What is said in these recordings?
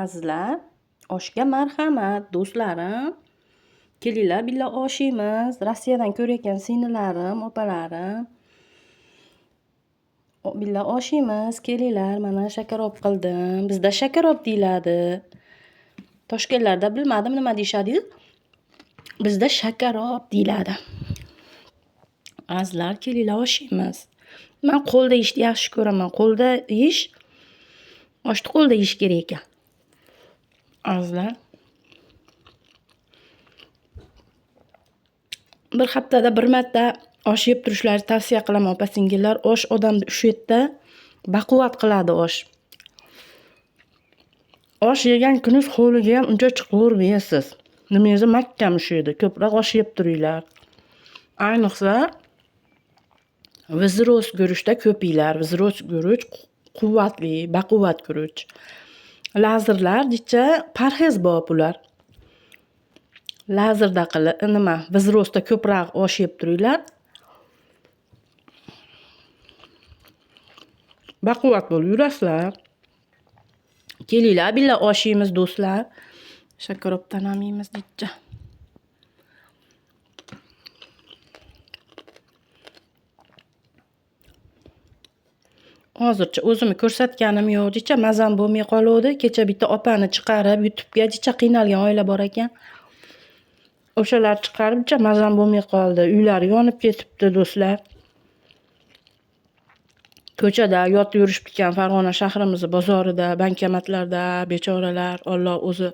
Azizlar, oshga marhamat do'stlarim. Kelinglar, birga osh yeymiz. Rossiyadan ko'rayotgan singillarim, opalarim. Birga osh yeymiz. Kelinglar, mana shakarop qildim. Bizda shakarop deyiladi. Toshkentlarda bilmadim nima deyishadi. Bizda shakarop deyiladi. Azizlar, kelinglar osh yeymiz. Men qo'lda yeyishni yaxshi ko'raman. Qo'lda yeyish, oshni qo'lda yeyish kerak ekan. Azizlar, bir haftada bir marta osh yeb turishlaringizni tavsiya qilaman opa-singillar. Osh odamni ushlaydi, baquvvat qiladi osh. Osh yegan kuningiz hovliga ham uncha chiqavermaysiz. Nimangizni mahkam ushlaydi. Ko'proq osh yeb turinglar. Ayniqsa vzrost guruchda ko'p yeylar. Vzrost guruch quvvatli, baquvvat guruch. Lazerlar jicha parhez bo'lib ular. Lazerda qilib, vzrostda ko'proq osh yeb turinglar. Baquvvat bo'lib yurasizlar. Kelinglar, birga osh yeymiz do'stlar. Shakarobdan ham yeymiz jicha. Hozircha o'zimni ko'rsatganim yo'q, jicha mazam bo'lmay qoldi. Kecha bitta opani chiqarib, YouTube'ga jicha qiynalgan oila bor ekan. O'shalar chiqarib, jicha mazam bo'lmay qoldi. Uylari yonib ketibdi do'stlar. Ko'chada yotib yurishib ketgan Farg'ona shahrimiz bozorida, bankomatlarda bechoralar, Alloh o'zi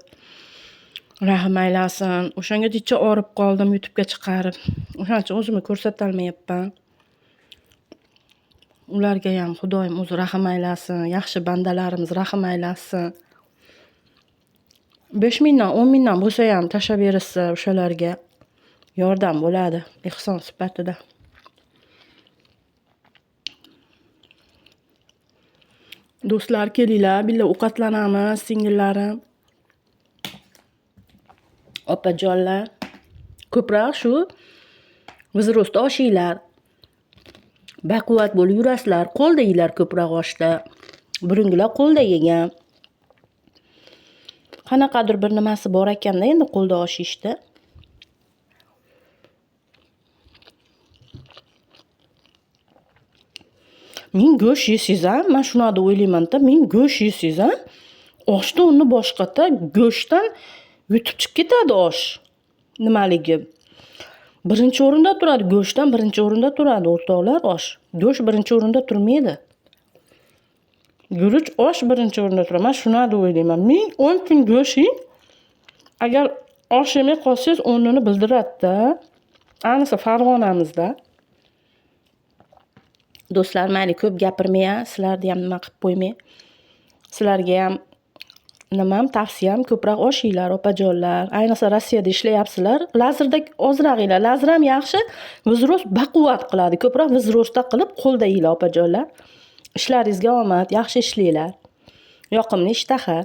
rahim aylasin. O'shanga jicha orib qoldim YouTube'ga chiqarib. O'shaning uchun o'zimni ko'rsata olmayapman. Ularga ham Xudoyim o'zi rahim aylasin, yaxshi bandalarimiz rahim aylasin. 5 mingdan, 10 mingdan bo'lsa ham tashlab berishsa o'shalarga yordam bo'ladi, ehson sifatida. Do'stlar, kelinglar, birga ovqatlanamiz, singillarim. Opajonlar, ko'proq shu vzrostda osh yeylar. Baquvvat bo'lib yurasizlar. Qo'lda yeylar ko'proq oshda. Burungilar qo'lda yegan. Qanaqadir bir nimasi bor ekanda endi qo'lda osh yeyishda. Men go'sht yesiz ham, men shuni deb o'ylayman-da, men go'sht yesiz ham, oshni o'rni boshqada go'shtdan yutib chiqib ketadi osh. Nimaligi? Birinchi o'rinda turadi, go'shtdan birinchi o'rinda turadi o'rtoqlar osh. Go'sht birinchi o'rinda turmaydi. Guruch osh birinchi o'rinda turadi. Men shuni deb o'ylayman. Men 10 kun go'sht yeng, agar osh yemay qolsangiz o'rnini bildiradi-da. Ayniqsa Farg'onamizda. Do'stlar, mayli ko'p gapirmay, sizlarni ham nima qilib qo'ymay. Sizlarga ham tavsiyam ko'proq osh yeylar, opajonlar. Ayniqsa Rossiyada ishlayapsizlar. Lazerda ozroq yeylar. Lazer ham yaxshi, vzrost baquvvat qiladi. Ko'proq vzrostda qilib qo'lda yeylar, opajonlar. Ishlaringizga omad, yaxshi ishlanglar. Yoqimli ishtaha.